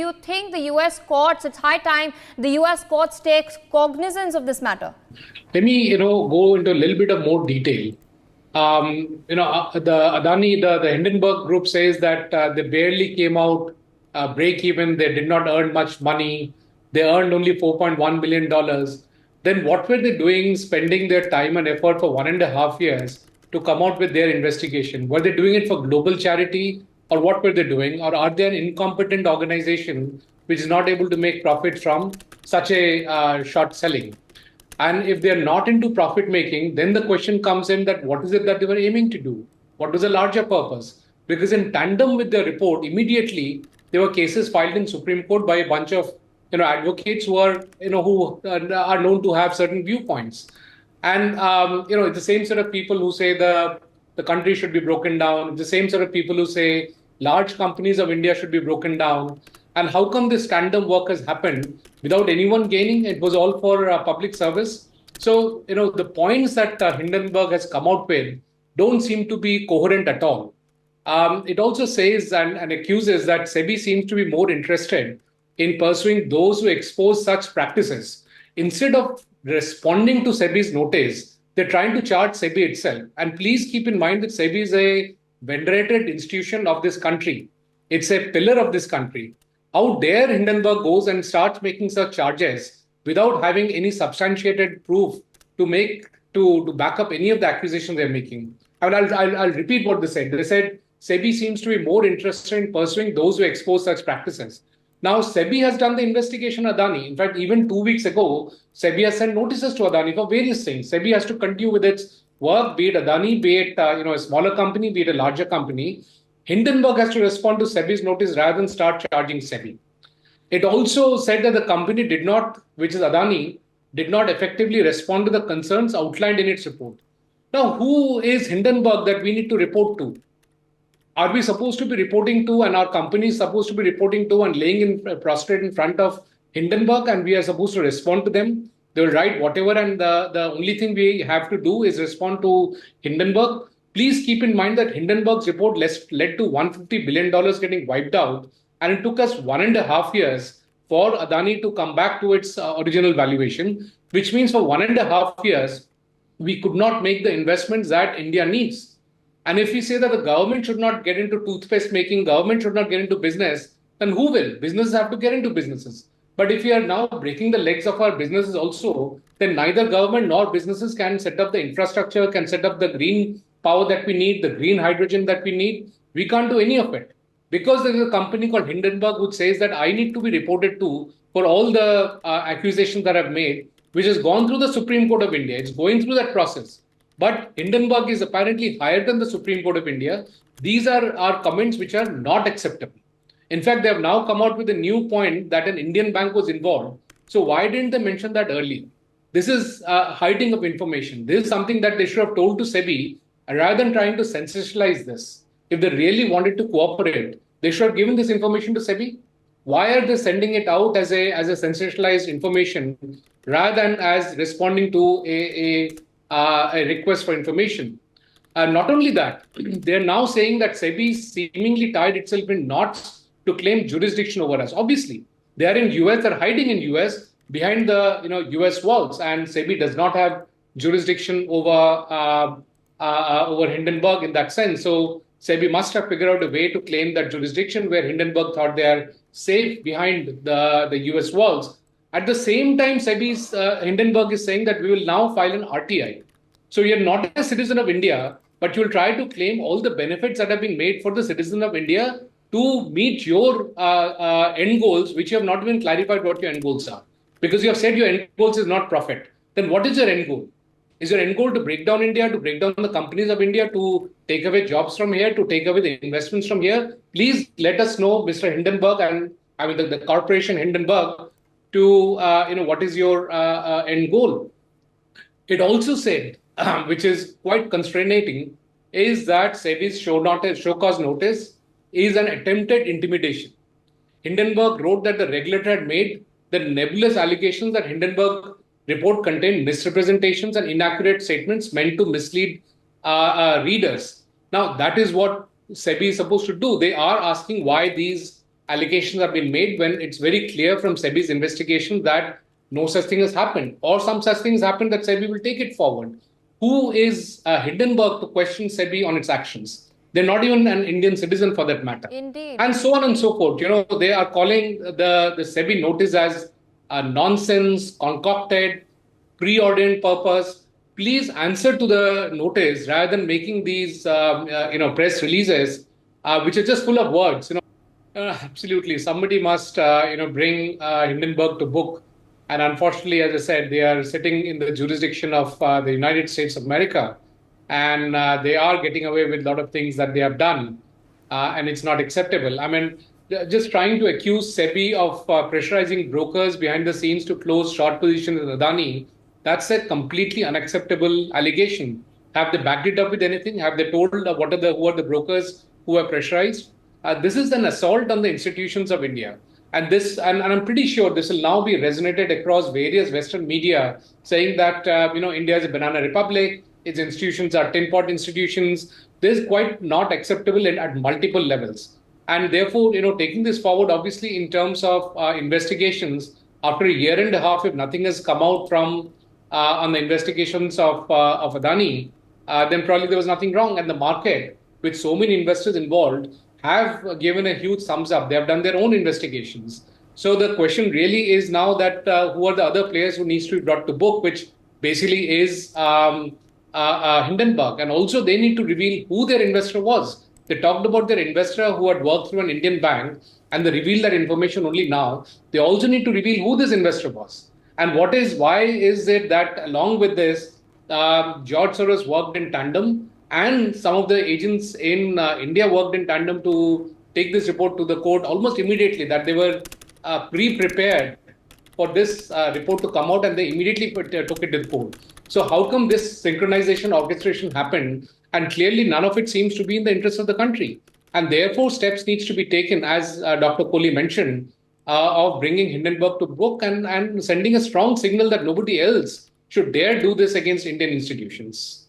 you think the US courts, it's high time the US courts take cognizance of this matter? Let me, go into a little bit of more detail. The Adani, the Hindenburg group says that they barely came out break even. They did not earn much money. They earned only $4.1 million. Then what were they doing, spending their time and effort for 1.5 years to come out with their investigation? Were they doing it for global charity, or what were they doing? Or are they an incompetent organization which is not able to make profit from such a short selling? And if they're not into profit making, then the question comes in that what is it that they were aiming to do? What was the larger purpose? Because in tandem with the report, immediately there were cases filed in Supreme Court by a bunch of advocates who are known to have certain viewpoints. And it's the same set of people who say the country should be broken down. The same set of people who say large companies of India should be broken down. And how come this tandem work has happened without anyone gaining? It was all for public service. So, the points that Hindenburg has come out with don't seem to be coherent at all. It also says and accuses that SEBI seems to be more interested in pursuing those who expose such practices. Instead of responding to SEBI's notice, they're trying to charge SEBI itself. And please keep in mind that SEBI is a venerated institution of this country. It's a pillar of this country. How dare Hindenburg goes and starts making such charges without having any substantiated proof to back up any of the accusations they're making? I'll repeat what they said. They said SEBI seems to be more interested in pursuing those who expose such practices. Now, SEBI has done the investigation on Adani. In fact, even 2 weeks ago, SEBI has sent notices to Adani for various things. SEBI has to continue with its work, be it Adani, be it a smaller company, be it a larger company. Hindenburg has to respond to SEBI's notice rather than start charging SEBI. It also said that the company did not, which is Adani, did not effectively respond to the concerns outlined in its report. Now, who is Hindenburg that we need to report to? Are we supposed to be reporting to, and our company is supposed to be reporting to and laying in prostrate in front of Hindenburg, and we are supposed to respond to them? They will write whatever, and the only thing we have to do is respond to Hindenburg. Please keep in mind that Hindenburg's report led to $150 billion getting wiped out, and it took us 1.5 years for Adani to come back to its original valuation, which means for 1.5 years, we could not make the investments that India needs. And if we say that the government should not get into toothpaste making, government should not get into business, then who will? Businesses have to get into businesses. But if we are now breaking the legs of our businesses also, then neither government nor businesses can set up the infrastructure, can set up the green power that we need, the green hydrogen that we need. We can't do any of it. Because there is a company called Hindenburg which says that I need to be reported to for all the accusations that I've made, which has gone through the Supreme Court of India. It's going through that process. But Hindenburg is apparently higher than the Supreme Court of India. These are our comments which are not acceptable. In fact, they have now come out with a new point that an Indian bank was involved. So why didn't they mention that earlier? This is hiding of information. This is something that they should have told to SEBI rather than trying to sensationalize this. If they really wanted to cooperate, they should have given this information to SEBI. Why are they sending it out as a sensationalized information rather than as responding to a request for information? Not only that, they're now saying that SEBI seemingly tied itself in knots to claim jurisdiction over us. Obviously, they are in US, they're hiding in US behind the US walls, and SEBI does not have jurisdiction over Hindenburg in that sense. So SEBI must have figured out a way to claim that jurisdiction where Hindenburg thought they are safe behind the US walls. At the same time, SEBI's Hindenburg is saying that we will now file an RTI. So you're not a citizen of India, but you'll try to claim all the benefits that have been made for the citizen of India to meet your end goals, which you have not even clarified what your end goals are. Because you have said your end goals is not profit. Then what is your end goal? Is your end goal to break down India, to break down the companies of India, to take away jobs from here, to take away the investments from here? Please let us know, Mr. Hindenburg, and the corporation Hindenburg, to what is your end goal. It also said, which is quite constraining, is that SEBI's show cause notice is an attempted intimidation. Hindenburg wrote that the regulator had made the nebulous allegations that Hindenburg report contained misrepresentations and inaccurate statements meant to mislead readers. Now, that is what SEBI is supposed to do. They are asking why these allegations have been made when it's very clear from SEBI's investigation that no such thing has happened, or some such things happened that SEBI will take it forward. Who is Hindenburg to question SEBI on its actions? They're not even an Indian citizen for that matter. Indeed. And so on and so forth. They are calling the SEBI notice as nonsense, concocted, preordained purpose. Please answer to the notice rather than making these, press releases, which are just full of words. Absolutely, somebody must, bring Hindenburg to book. And unfortunately, as I said, they are sitting in the jurisdiction of the United States of America, and they are getting away with a lot of things that they have done, and it's not acceptable. I mean, just trying to accuse SEBI of pressurizing brokers behind the scenes to close short positions in Adani, that's a completely unacceptable allegation. Have they backed it up with anything? Have they told who are the brokers who are pressurized? This is an assault on the institutions of India. And I'm pretty sure this will now be resonated across various Western media, saying that India is a banana republic, its institutions are tin pot institutions. This is quite not acceptable at multiple levels. And therefore, taking this forward, obviously, in terms of investigations, after a year and a half, if nothing has come out from on the investigations of Adani, then probably there was nothing wrong. And the market, with so many investors involved, have given a huge thumbs up. They have done their own investigations. So the question really is now that who are the other players who needs to be brought to book, which basically is Hindenburg. And also they need to reveal who their investor was. They talked about their investor who had worked through an Indian bank, and they revealed that information only now. They also need to reveal who this investor was. And why is it that along with this, George Soros worked in tandem, and some of the agents in India worked in tandem to take this report to the court almost immediately, that they were pre-prepared for this report to come out, and they immediately took it to the court. So how come this synchronization orchestration happened? And clearly none of it seems to be in the interest of the country. And therefore steps needs to be taken, as Dr. Kohli mentioned, of bringing Hindenburg to book and sending a strong signal that nobody else should dare do this against Indian institutions.